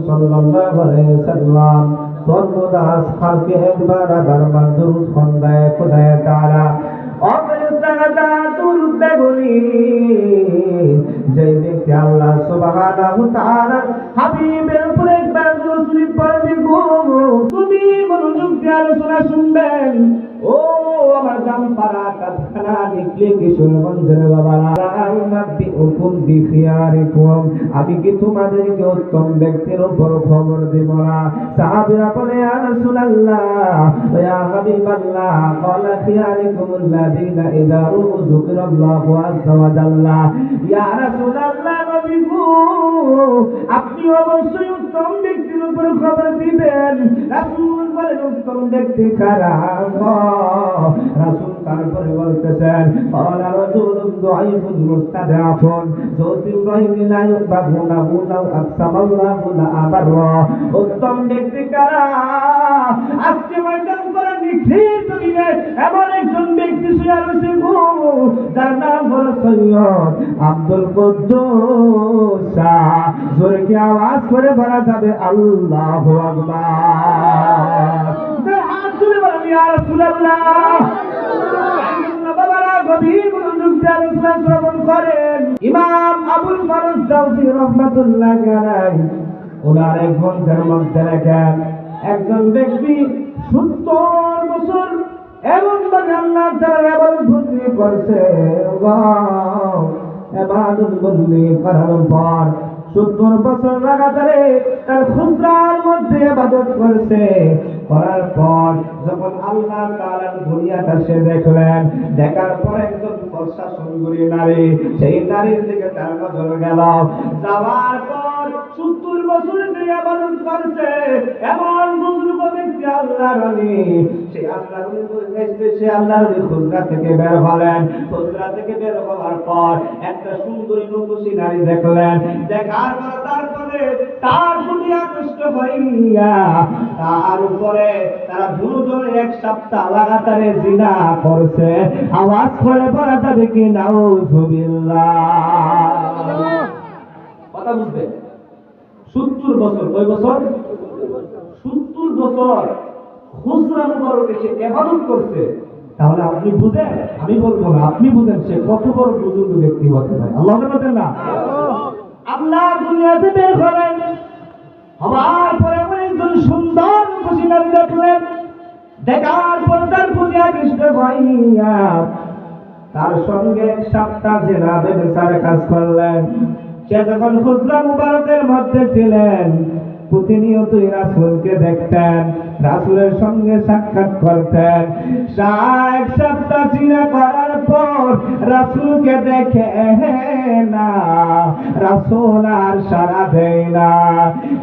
সাল্লাল্লাহু আলাইহি ওয়াসাল্লাম সর্বদা আসহাবকে একবার বারবার দুরূদ খোঁদায় খোদায় তাআলা যেই ব্যক্তি আল্লাহ সুবহানাহু তাআলা হাবিবের উপরে একবার দুরূদ পড়বে গো, তুমি মনোযোগ দিয়ে আলোচনা শুনবেন। ও আমার দাম পারা কারখানা নিকলে কিশোরগঞ্জের বাবারা, আমি কি তোমাদেরকে উত্তম ব্যক্তির উপর খবর দেব না? সাহাবীরা বলে ইয়া রাসূলুল্লাহ ইয়া হাবিবাল্লাহ ক্বালা খিয়ারিকুমুল্লাযীনা ইযা যুকিরাল্লাহু আযজা ওয়া জাল্লা। ইয়া রাসূলুল্লাহ নবী গো, আপনি অবশ্যই উত্তম ব্যক্তির উপর খবর দিবেন। রাসূল বলেন উত্তম ব্যক্তি কারা? রাসূল তারপরে বলতেছেন ক্বালা রাজুলুন যায়ফুন মুস্তাদআফুন যুতিবাইন লা ইউবাহুনা বুলাউ আকসামাল্লাহু লা আবাররা। উত্তম ব্যক্তি কারা? আজকে ময়দান করে নিখিল দুনিয়ায় এমন একজন ব্যক্তি শুয়ে রয়েছে গো, যার নাম হলো সৈয়দ আব্দুল কুদ্দুস শাহ। জোরে কি আওয়াজ করে বলা যাবে আল্লাহু আকবার? হাত তুলে বলেন ইয়া রাসূলুল্লাহ। বাবারা গভীর মনোযোগ দিয়ে আলোচনা শ্রবণ করেন। ইমাম আবুল ফারুক দাউসী রাহমাতুল্লাহ আলাইহি ওনার এক গ্রন্থের মধ্যে লেখেন, একজন ব্যক্তি 70 বছর এমন ভাবে আল্লাহ তাআলার ইবাদত বন্দেগি করছে, ইবাদত বন্দেগি করার পর 70 বছর লাগাতারে তার খুসরার মধ্যে ইবাদত করছে। করার পর যখন আল্লাহ তাআলার দুনিয়াটা সে দেখলেন, দেখার পর একজন ফর্সা সুন্দরী নারী, সেই নারীর দিকে তার নজর গেল। যাওয়ার পর 70 বছর ধরে ইবাদত করছে এমন বুজুর্গ ব্যক্তি আল্লাহর ওলি, সেই আল্লাহর ওলি সে আল্লাহর ওলি খুসরা থেকে বের হলেন। খুসরা থেকে বের হওয়ার পর একটা সুন্দরী রূপসী নারী দেখলেন। দেখার পর তারপরে তার প্রতি আকৃষ্ট হইয়া তার উপরে তারা দুজনে এক সপ্তাহ লাগাতারে জিনা করছে। আওয়াজ করে বলা যাবে কি নাউজুবিল্লাহ? কথা বুঝবে? 70 বছর, কয় বছর? 70 বছর খুসরা মুবারকে সে ইবাদত করছে। তাহলে আপনি বুঝেন, আমি বলবো না, আপনি বুঝেন সে কত বড় বুজুর্গ ব্যক্তি হতে পারে। আল্লাহ বলেন না, আল্লাহ দুনিয়াতে বের করেন হওয়ার পরে একজন সুন্দর খুশি নারী দেখলেন। দেখার পর তার প্রতি আকৃষ্ট হইয়া তার সঙ্গে এক সপ্তাহ জেনা ব্যভিচার কাজ করলেন। সে যখন খুসরা মুবারকের মধ্যে ছিলেন, প্রতিনিয়তই রাসূলকে দেখতেন, রাসূলের সঙ্গে সাক্ষাৎ করতেন। এক সপ্তাহ জিনা করার পর রাসূলকে দেখে না, রাসূল আর সাড়া দেয় না।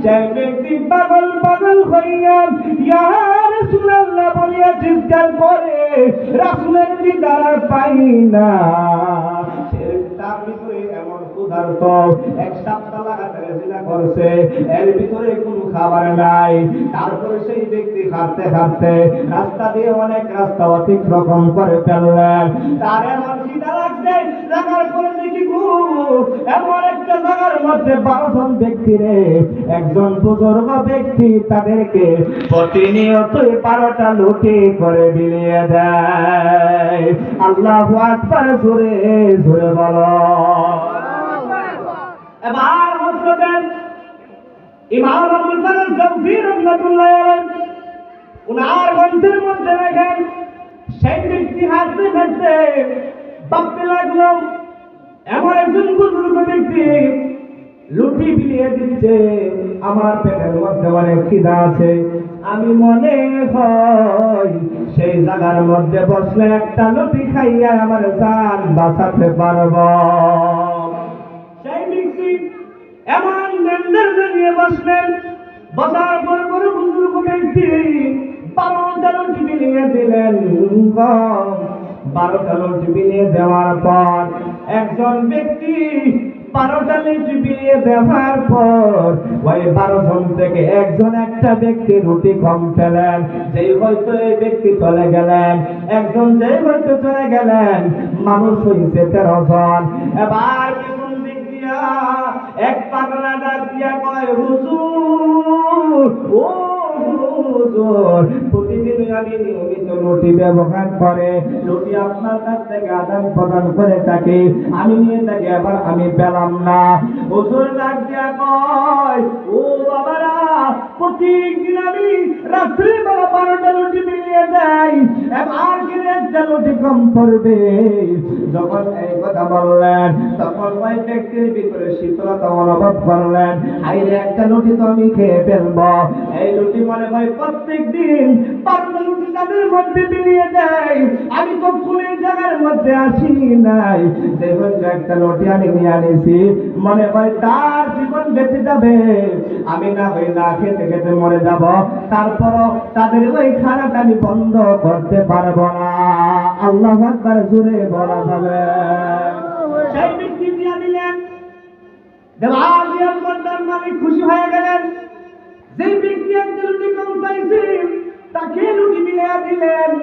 সেই ব্যক্তি পাগল পাগল হইয়া ইয়া রাসূলুল্লাহ বলিয়া চিৎকার করে রাসূলের দিদার আর পাই না। তার ভিতরে এমন ক্ষুধার্ত, এক সপ্তাহ লাগাতারে জিনা করছে, এর ভিতরে কোনো খাবার নাই। তারপরে সেই ব্যক্তি হাঁটতে হাঁটতে রাস্তা দিয়ে অনেক রাস্তা অতিক্রম করে ফেললেন। তার এমন খিদা লাগছে, লাগার পরে দেখি এমন একটা জায়গার মধ্যে 12 জন ব্যক্তি রে, একজন বুজুর্গ ব্যক্তি তাদেরকে প্রতিনিয়তই 12টা লুটি করে বিলিয়ে দেয়। আল্লাহু আকবার, জোরে জোরে বলো। এবার হযরত ইমাম আবুল ফারুক দাউসী রাহমাতুল্লাহ আলাইহি উনার গ্রন্থের মধ্যে লেখেন, সেই ব্যক্তি হাঁটতে হাঁটতে ভাবতে লাগলো এমন একজন বুজুর্গ ব্যক্তি লুটি বিলিয়ে দিচ্ছে, আমার পেটের মধ্যে অনেক খিদা আছে, আমি মনে হয় সেই জায়গার মধ্যে বসলে একটা লুটি খাইয়া আমার জান বাঁচাতে পারবো। সেই ব্যক্তি এমন মেন্দার নিয়ে বসলেন। বসার পর বড় বুজুর্গ ব্যক্তি 12টা লুটি বিলিয়ে দিলেন। 12টা লুটি বিলিয়ে দেওয়ার পর একজন ব্যক্তি 12টা লুটি বিলিয়ে দেওয়ার পর ওই 12 জন থেকে একজন একটা ব্যক্তি রুটি কম খেলেন। যেই হয়তো এই ব্যক্তি চলে গেলেন, একজন যেই হয়তো চলে গেলেন, মানুষ হইছে 13 জন। এবার এক পাগলা ডাক দিয়া কয়, হুজুর হুজুর প্রতিদিন আমি নিয়মিত রুটি ব্যবহার করে রুটি আপনার কাছ থেকে আদান প্রদান করে থাকি, আমি নিয়ে থাকি, আবার আমি পেলাম না। হুজুর ডাক দিয়া কয়, ও বাবারা, প্রতিদিন আমি রাত্রি বেলা 12টা রুটি মিলিয়ে দেই, এবার কিনে একটা রুটি কম পড়বে। যখন এই কথা বললেন তখন ওই ব্যক্তির ভিতরে শীতলতা অনুভব করলেন, আইরে একটা রুটি তো আমি খেয়ে ফেলবো। এই রুটি মনে হয় প্রত্যেক দিন 12টা রুটি তাদের মধ্যে মিলিয়ে দেয়, আমি তো কোন জায়গার মধ্যে আসি নাই, দেখুন একটা রুটি আমি নিয়ে আনিছি, মনে হয় তার জীবন বেঁচে যাবে, আমি না হই না খেতে খেতে মরে যাব, তারপরও তাদের ওই খানাটা আমি বন্ধ করতে পারবো না। আল্লাহু আকবার জোরে বলা যাবে। সেই ব্যক্তি দিয়া দিলেন, দেওয়ালিয়ার মন্দার মালিক খুশি হয়ে গেলেন। যে ব্যক্তি একটা রুটি কম পাইছে তাকে রুটি মিলিয়ে দিলেন,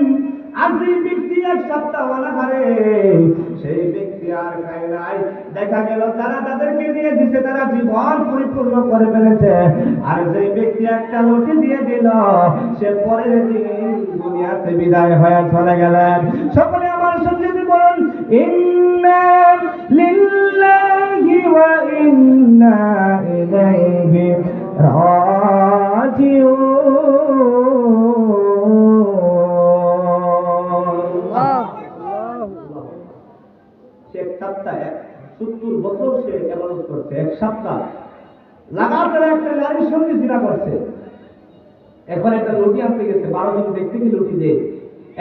আর যে ব্যক্তি এক সপ্তাহ অনাহারে সেই ব্যক্তি আর খায় নাই। দেখা গেল যারা তাদেরকে দিয়ে দিছে তারা জীবন পরিপূর্ণ করে ফেলেছে, আর যে ব্যক্তি একটা রুটি দিয়ে দিল সে পরের দিন দুনিয়াতে বিদায় হয়ে চলে গেলেন। সকলে আমার সাথে বলুন, ইন্না লিল্লাহি ওয়া ইন্না ইলাইহি এক সপ্তাহ 70 বছর সে ইবাদত করছে, এক সপ্তাহ লাগাতার একটা নারীর সঙ্গে জিনা করছে। এখন একটা রুটি আনতে গেছে, 12 জন ব্যক্তি কি রুটি দেয়,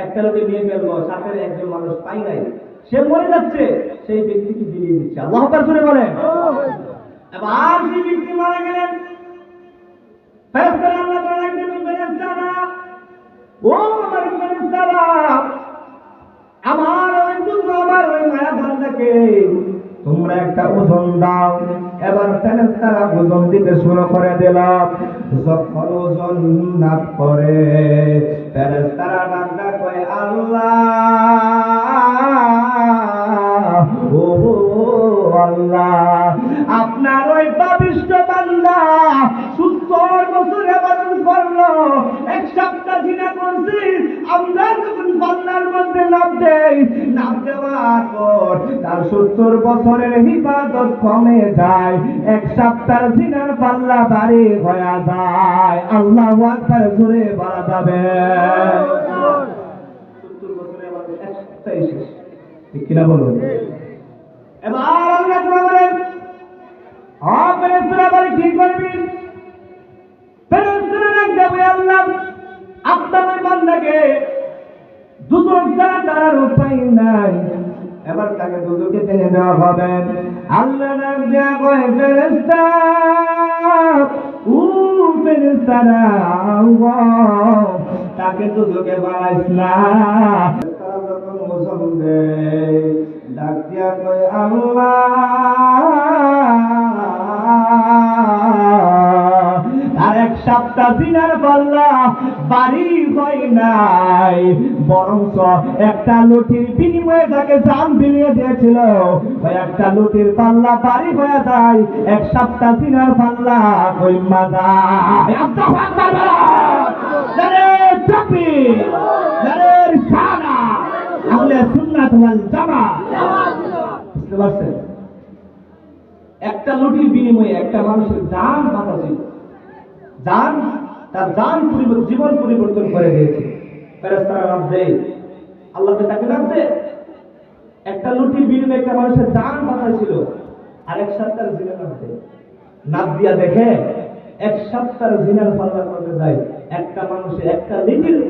একটা রুটি নিয়ে ফেলবো, সাথে একজন মানুষ পাই নাই, সে মরে যাচ্ছে, সেই ব্যক্তিকে বিলিয়ে দিচ্ছে। আল্লাহু আকবার জোরে বলেন। এবার সেই ব্যক্তি মারা গেলেন, ফেরেশতারা আল্লাহ তাআলা একজন ফেরেশতারা, ও আমার ফেরেশতারা, আমার ওই দুটো আমার ওই মায়া বান্দাকে তোমরা একটা ওজন দাও। এবার ফেরেশতারা ওজন দিতে শুরু করে দিল। যখন ওজন নাপ করে ফেরেশতারা বান্দা কয়, আল্লাহ, ও আল্লাহ, আপনার ওই পাপিষ্ঠ বান্দা 70 বছর ইবাদত করলো, এক সপ্তাহ জিনা করছি, আমরা যখন পাল্লার মধ্যে নাম দেই, নাম দেওয়ার পর তার 70 বছরের ইবাদত কমে যায়, এক সপ্তাহ জিনার পাল্লা ভারী হয়ে যায়। আল্লাহু আকবার জোরে বলা যাবে। 70 বছরের ইবাদত এক সপ্তাহে শেষ, ঠিক কিনা বলুন? এবার আল্লাহ বলেন, ফেরেশতারা বলে কি করবি? ফেরেশতারা ডাকবে, আল্লাহ, আপনার ওই বান্দাকে দুজক ছাড়া তার উপায় নাই, এবার তাকে দুজকে টেনে দেওয়া হবে। আল্লাহ ডাক দেয়া কয়, ফেরেশতা, ও ফেরেশতারা, তাকে দুজকে বাড়াইস না। তারা যখন ওজন দেয় ডাক দিয়া কয়, আল্লাহ, আর এক সপ্তাহ দিনের পাল্লা বাড়ি হয় নাই, বরঞ্চ একটা লুটির বিনিময়ে তাকে জান বিলিয়ে দিয়েছিল, ওই একটা লুটির পাল্লা বাড়ি হয়ে যায়, এক সপ্তাহ দিনের পাল্লা ওই মাজা। বুঝতে পারছেন? একটা লুটির বিনিময়ে একটা মানুষের জান বাঁচা ছিল, জান, তার জান জীবন পরিবর্তন করে দিয়েছে। ফেরেশতারা নাম দেয়, আল্লাহকে তাকে নাম দেয়, একটা লুটির বিনিময়ে একটা মানুষের জান বাঁচাইছিল, আর এক সপ্তাহ জিনা নাম দেয়, নাম দিয়া দেখে এক সপ্তাহ জিনার পাল্লার মধ্যে যায়, একটা মানুষের একটা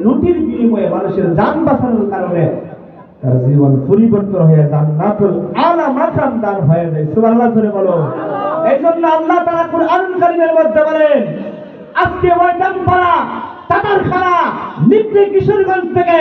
লুটির বিনিময়ে মানুষের জান বাঁচানোর কারণে তার জীবন পরিবর্তন হয়ে জান্নাতুল আলা মাকাম দান হয়ে যায়। সুবহানাল্লাহ জোরে বলো। এই জন্য আল্লাহ তাআলা কুরআনুল কারীমের মধ্যে বলেন, আজকে ওই ডাম্পালা তাতারখানা নিত্য কিশোরগঞ্জ থেকে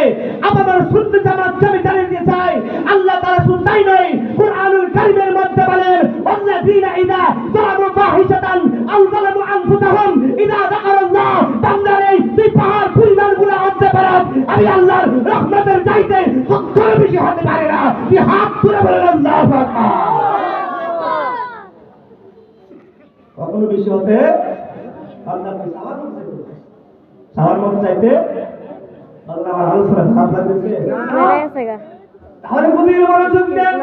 আমাদের শুনতে জামাত আমি জানিয়ে দিয়ে চাই, আল্লাহ তাআলা শুধু তাই নয়, কুরআনুল কারীমের মধ্যে বলেন, ওয়াল্লাযীনা ইযা যালামু ফাহিশাতান আও যালামু আনফুসাহুম ইযা যাকারাল্লাহ, বান্দারে তুই পাহাড় পরিমাণগুলো আনতে পারস, আমি আল্লাহর রহমতের চাইতে কখনো বেশি হতে পারে না। তুই হাত তুলে বলেন আল্লাহু আকবার। কখনো বেশি হতে আল্লাহ আমার মন চাইতে আল্লাহ আমার আলোচনা খারাপ লাগতেছে তাহলে গভীর মনোযোগ দেন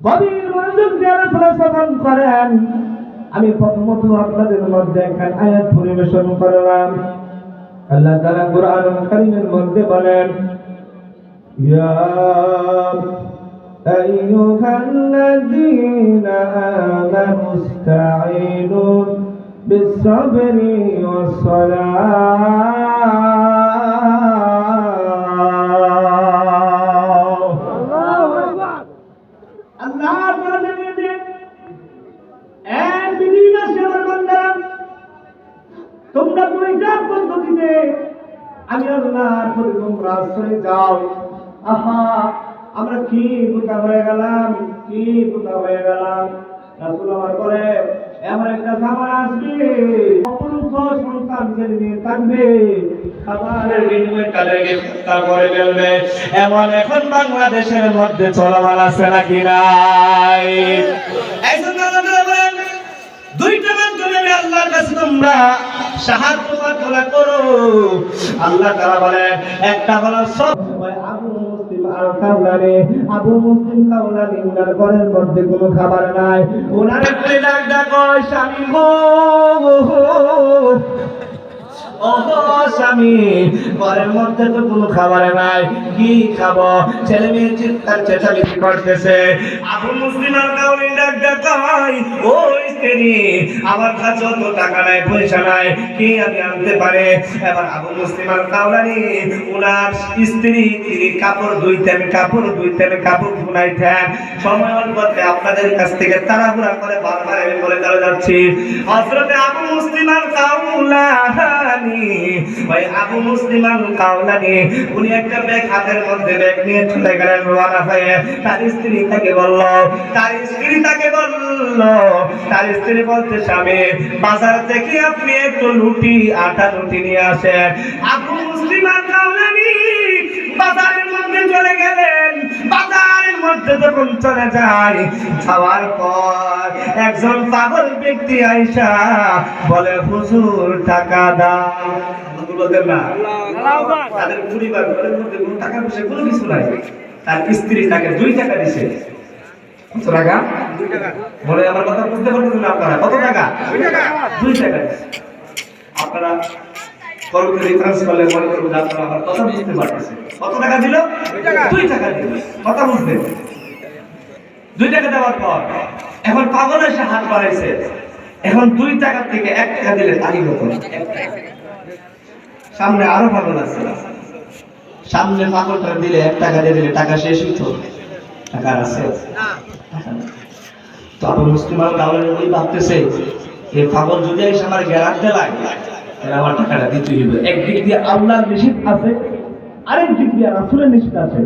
গভীর মনোযোগ দিয়ে আলোচনা শ্রবণ করেন আমি প্রথমত আপনাদের মধ্যে একটা আয়াত পরিবেশন করলাম আল্লাহ তাআলা কুরআনুল কারীমের মধ্যে বলেন ইয়া আইয়ুহাল্লাযীনা আমানু ইসতাঈনু বিস-সাবরি ওয়াস-সালাহ আল্লাহু আকবার আল্লাহর নামে এক বিনা সেবার বান্দারা তোমরা দুইটা পদ্ধতিতে আমি আল্লাহর প্রতি তোমরা আশ্রয় যাও আহা আমরা কি বোকা হয়ে গেলাম রাসূল আমার বলে এমন একটা সময় আসবে অপরূপ সন্তান ছেলে নিয়ে থাকবে খাবারের বিনিময়ে তাদেরকে হত্যা করে ফেলবে এমন এখন বাংলাদেশের মধ্যে চলমান আছে নাকি নাই এই জন্য আল্লাহ বলেন দুইটা মাধ্যমে আল্লাহর কাছে তোমরা সাহায্য প্রার্থনা করো আল্লাহ তাআলা বলেন একটা হলো আবু মুসলিম কাওলানি ওনার ঘরের মধ্যে কোনো খাবার নাই ওনার একটু ডাক কয় স্বামী গো স্বামী ঘরের মধ্যে তো কোনো খাবার নাই কি খাবো ছেলে মেয়ে চিৎকার চেঁচামেচি করতেছে আবু মুসলিম কাওলানি ডাক কয় ও স্ত্রী আমার কাছে তো টাকা নাই পয়সা নাই কি আমি আনতে পারে এবার আবু মুসলিম কাওলানি ওনার স্ত্রী তিনি কাপড় ধুইতেন কাপড় ধুনাইতেন সময় অল্পতে আপনাদের কাছ থেকে তাড়াহুড়া করে বারবার আমি বলে চলে যাচ্ছি হযরত আবু মুসলিম কাওলানি ভাই আবু মুসলিম কাওলানি উনি একটা ব্যাগ হাতের মধ্যে ব্যাগ নিয়ে চলে গেলেন রওনা হয়ে তার স্ত্রী তাকে বলল তার স্ত্রী বলতে স্বামী বাজার থেকে আপনি একটু আটা রুটি নিয়ে আসেন আবু মুসলিম কাওলানি বাজারের মধ্যে চলে গেলেন বাজারের মধ্যে যখন চলে যায় যাওয়ার পর একজন পাগল ব্যক্তি আইসা বলে হুজুর টাকা দাও বলতেন না তাদের পরিবার ঘরের মধ্যে কোনো টাকা পয়সা কোনো কিছু নাই তার স্ত্রী তাকে 2 টাকা দিছে কত টাকা 2 টাকা বলে আমার কথা বুঝতে পারছেন না আপনারা কত টাকা 2 টাকা আপনারা করতে রেফারেন্স করলে মনে করব যে আপনারা আমার কথা বুঝতে পারতেছেন কত টাকা দিল 2 টাকা দিল কথা বুঝলেন 2 টাকা দেওয়ার পর এখন পাগল এসে হাত বাড়াইছে এখন 2 টাকা থেকে 1 টাকা দিলে তালি হতো সামনে আরো পাগল আছে সামনে পাগলটা দিলে 1 টাকা দিয়ে দিলে টাকা শেষ হতো টাকা আছে না তো আবু মুসলিম কাওলানি ওই ভাবতেছে এই পাগল যদি এসে আমার গ্যারান্টি দেয় তাহলে আমার টাকাটা দিতে হবে একদিক দিয়ে আল্লাহর নিষেধ আছে আরেক দিক দিয়ে রাসূলের নিষেধ আছে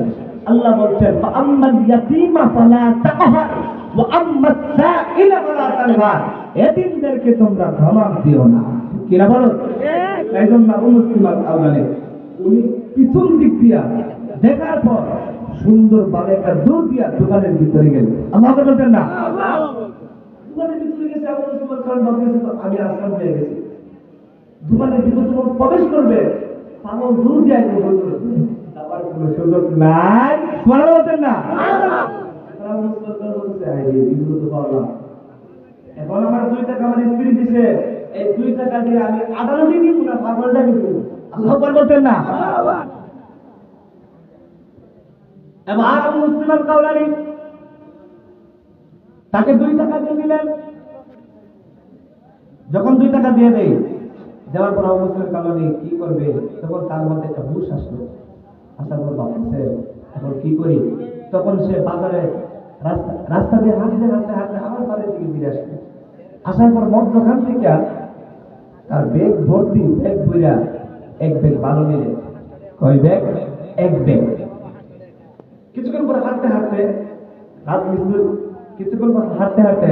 আল্লাহ বলছেন ফাআম্মাল ইয়াতীমা ফালা তাকহার ওয়া আম্মাস সাইলা ফালা তানহার এতিমদেরকে তোমরা ধমক দিও না কি না বলো এইজন্য আবু মুসলিম কাওলানি উনি পিছন দিক দিয়া দেখার পর সুন্দর ভাবে একটা দৌড় দিয়া দোকানের ভিতরে গেল আল্লাহ বলতেন না দোকানের ভিতরে গেছে আবু মুসলিম কাওলানি আমি আসলাম পেয়ে গেছি দোকানের ভিতরে যখন প্রবেশ করবে পাগল দূর দিয়ে বলবে যাওয়ার কোনো সুযোগ নাই বলা বলতেন না এখন আমার 2 টাকা আমার স্ত্রী দিছে এই 2 টাকা দিয়ে আমি আদালতে নিব না পাগলটা নিব আল্লাহ বলতেন না এবার আবু মুসলিম কাওলানি তাকে 2 টাকা দিয়ে দিলেন যখন 2 টাকা দিয়ে দেয় দেওয়ার পর আবু মুসলিম কাওলানি কি করবে তখন তার মধ্যে একটা হুশ আসলো আসার পর ভাবছে এখন কি করি তখন সে বাজারে রাস্তা দিয়ে হাঁটতে আমার বাড়ির দিকে ফিরে আসবে আসার পর মধ্যখান থেকে তার ব্যাগ ভর্তি ব্যাগ বইরা 1 ব্যাগ ভালো নিলে কয় ব্যাগ 1 ব্যাগ কিছুক্ষণ পরে হাঁটতে কিছুক্ষণ পর হাঁটতে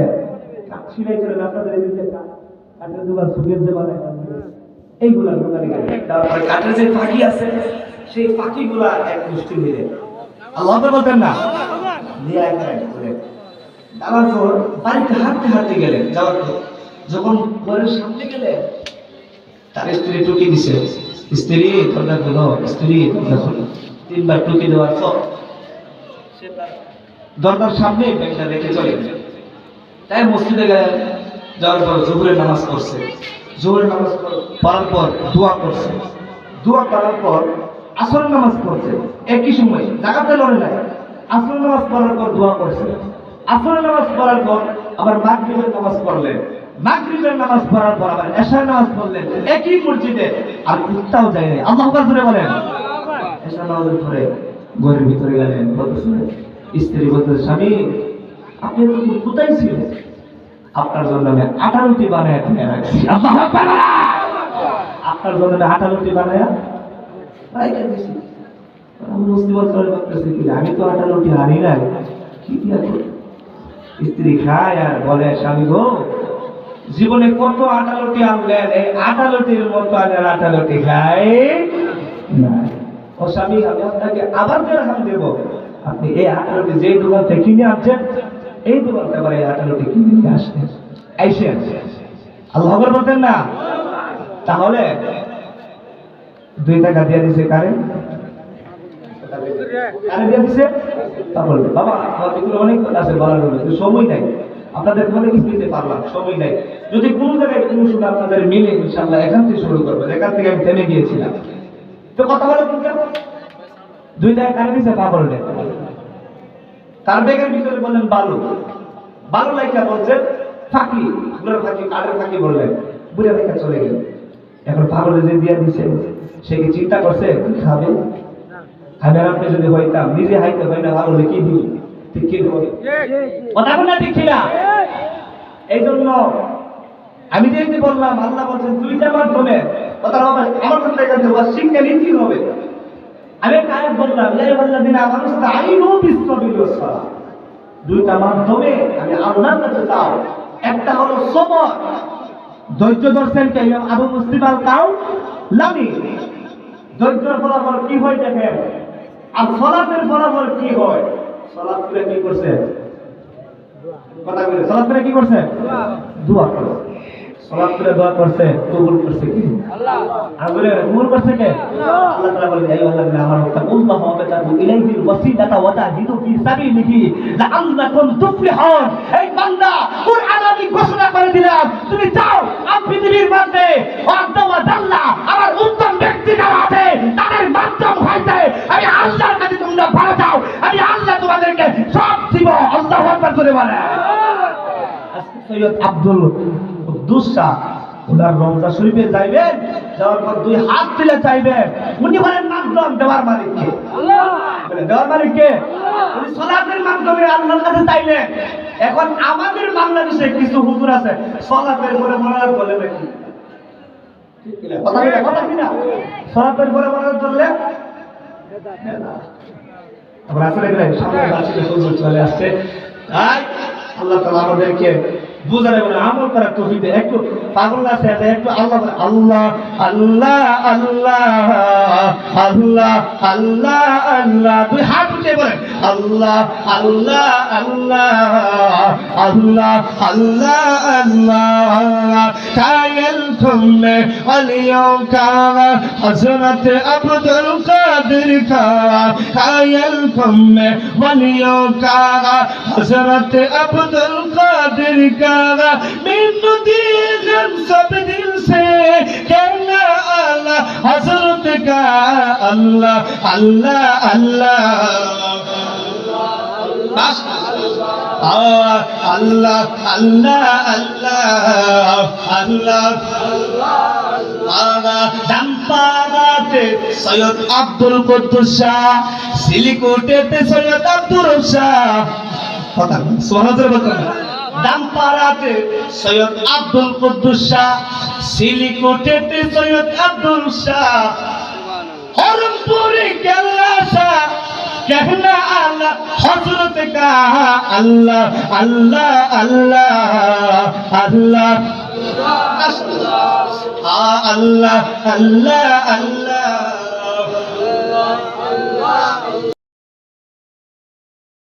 সিলাই করে আপনাদের এদিকে কাঠের দোকান সুগের যে বানায় এইগুলা দোকানে গেলে তারপরে কাঠের যে পাখি আছে সেই পাখিগুলা এক মুষ্টি মিলে আল্লাহ বলতেন না যাওয়ার পর বাড়িতে হাঁটতে গেলে যাওয়ার পর যখন ঘরের সামনে গেলে তার স্ত্রী টুকি দিছে, স্ত্রী দরজা খুলো, স্ত্রী দরজা খুলো। 3 বার টুকি দেওয়ার পর সে তার দরজার সামনে ব্যাগটা রেখে চলে গেল। তাই মসজিদে গেলেন, যাওয়ার পর জোহরের নামাজ পড়ছে। জোহরের নামাজ পড়ার পর দোয়া করছে। দোয়া করার পর আসরের নামাজ পড়ছে। একই সময় জায়গাতে লড়ে নাই। আসরের নামাজ পড়ার পর দোয়া করছে। আসরের নামাজ পড়ার পর আবার মাগরিবের নামাজ পড়লেন। মাগরিবের নামাজ পড়ার পর আবার এশার নামাজ পড়লেন একই মসজিদে। আর কোথাও যায় নাই। আল্লাহু আকবার জোরে বলেন। এশার নামাজের পরে ঘরের ভিতরে গেলেন, বলতেছে স্ত্রী বলতেছে, স্বামী আপনি তো কোথায় ছিলেন? আপনার জন্য আমি 8টা রুটি বানায় খেয়ে রাখছি। আল্লাহু আকবার। আপনার জন্য 8টা রুটি বানায় রাইখা দিছি। আমি মুসলিমান করে ভাবতেছি কি আমি তো 8টা রুটি আনি নাই, কি দিয়া করি? স্ত্রী খায় আর বলে, স্বামী গো জীবনে কত 8টা রুটি আনলেন, এই 8টা রুটির মতো আর 8টা রুটি খাই না। ও স্বামী আমি আপনাকে আবার দিরহাম দেব, আপনি এই 8টা রুটি যে দোকান থেকে কিনে আনছেন এই দোকান থেকে আবার এই 8টা রুটি কিনে নিয়ে আসেন। আইসেন। আল্লাহু আকবার বলতেন না? তাহলে 2 টাকা দিয়ে দিছে কারে? কারে দিয়ে দিছে? তা বলবে বাবা আমার ভিতরে অনেক কথা আছে বলার জন্য, সময় নাই, আপনাদের অনেক কিছু দিতে পারলাম, সময় নাই। যদি কোন জায়গায় কোনো শুনে আপনাদের মিলে ইনশাআল্লাহ এখান থেকে শুরু করবো, এখান থেকে আমি থেমে গিয়েছিলাম। তো কথা বলে কিন্তু 2 টাকা কারে দিছে? পাগল রে। তার ব্যাগের ভিতরে বললেন বালু। বালু লাইকা বলছেন ফাঁকি, বুড়ার ফাঁকি, কাঠের ফাঁকি বললেন। বুড়া লাইকা চলে গেল। এখন পাগলে যে দিয়ে দিছে সে কি চিন্তা করছে কি খাবে? আমি আর আপনি যদি হইতাম নিজে হাইতে হয় না, পাগলে কি দিই? ঠিক কি হবে? কথা বলে ঠিক কিনা? এই জন্য আমি যে বললাম আল্লাহ বলছেন 2টা মাধ্যমে, কথা আমার কথা এখানে শিক্ষা নীতি হবে। আমি একটা আয়াত বললাম ইয়া আইয়ুহাল্লাযীনা আমানু ইসতাঈনু বিস-সাবরি ওয়াস-সালাহ। 2টা মাধ্যমে আমি আল্লাহর কাছে চাও। একটা হলো সবর, ধৈর্য ধরছেন কে? ইমাম আবু মুসলিম আল-কাওলানি। ধৈর্যের ফলাফল কি হয় দেখেন, আর সালাতের ফলাফল কি হয়? সালাত করে কি করছে? কথা বলে সালাত করে কি করছে? দোয়া করছে। সালাত করে দোয়া করছে, কবুল করছে কি? আল্লাহ। আর বলে কবুল করছে কে? আল্লাহ তাআলা বলেন আইয়ুহা আল্লাযীনা আমানু তাকুল্লাহ ওয়া তাকু ইলাইহিল ওয়াসিলাতা ওয়া তাজিদু ফি সাবিলিহি লাআল্লাকুম তুফলিহুন। এই বান্দা কুরআন আমি ঘোষণা করে দিলাম, তুমি চাও আমি পৃথিবীর মধ্যে ওয়া জাল্লা আমার উত্তম ব্যক্তি যারা আছে তাদের মাধ্যম হইতে আমি আল্লাহর কাছে তোমরা ভালো চাও, আমি আল্লাহ তোমাদেরকে সব দিব। আল্লাহু আকবার করে বলেন। আজকে সৈয়দ আব্দুল দুসা ওনার রওজা শরীফে যাইবেন, যাওয়ার পর 2 হাত তুলে চাইবেন, উনি বলেন মাধ্যম দেওয়ার মালিক কে? আল্লাহ। বলে দেওয়ার মালিক কে? উনি সালাতের মাধ্যমে আল্লাহর কাছে চাইলেন। এখন আমাদের বাংলাদেশে কিছু হুজুর আছে সালাতের পরে মোনাজাত বলে নাকি, ঠিক কি না? কথা কি না? সালাতের পরে মোনাজাত করলে আবার আসলে সামনে আসলে হুজুর চলে আসছে। তাই আল্লাহ তাআলা আমাদেরকে বুঝারে বলে আমল করার তৌফিক দেয়। একটু পাগল আছে একটু আল্লাহ আল্লাহ আল্লাহ আল্লাহ আল্লাহ আল্লাহ আল্লাহ 2 হাত উঠে বলেন আল্লাহ আল্লাহ আল্লাহ আল্লাহ আল্লাহ আল্লাহ। কায়েল তুমনে ওয়ালিও কা হযরত আব্দুল কাদের কা, কায়েল তুমনে ওয়ালিও কা হযরত আব্দুল কাদের का मैनू दीगन सब दिल से कहना अल्लाह हजरत का अल्लाह अल्लाह अल्लाह अल्लाह अल्लाह अल्लाह জামপাড়াতে সৈয়দ আব্দুল কুদ্দুস শাহ, সিলিকোটেতে সৈয়দ আব্দুর শাহ। কথা সুবহানাল্লাহ বলতেন। জামপাড়াতে সৈয়দ আব্দুল কুদ্দুস শাহ, সিলিকোটেতে সৈয়দ আব্দুল শাহ, হরমপুরে কেল্লা শাহ कहना अल्लाह हजरत का अल्लाह अल्लाह अल्लाह अल्लाह अल्लाह अल्लाह अल्लाह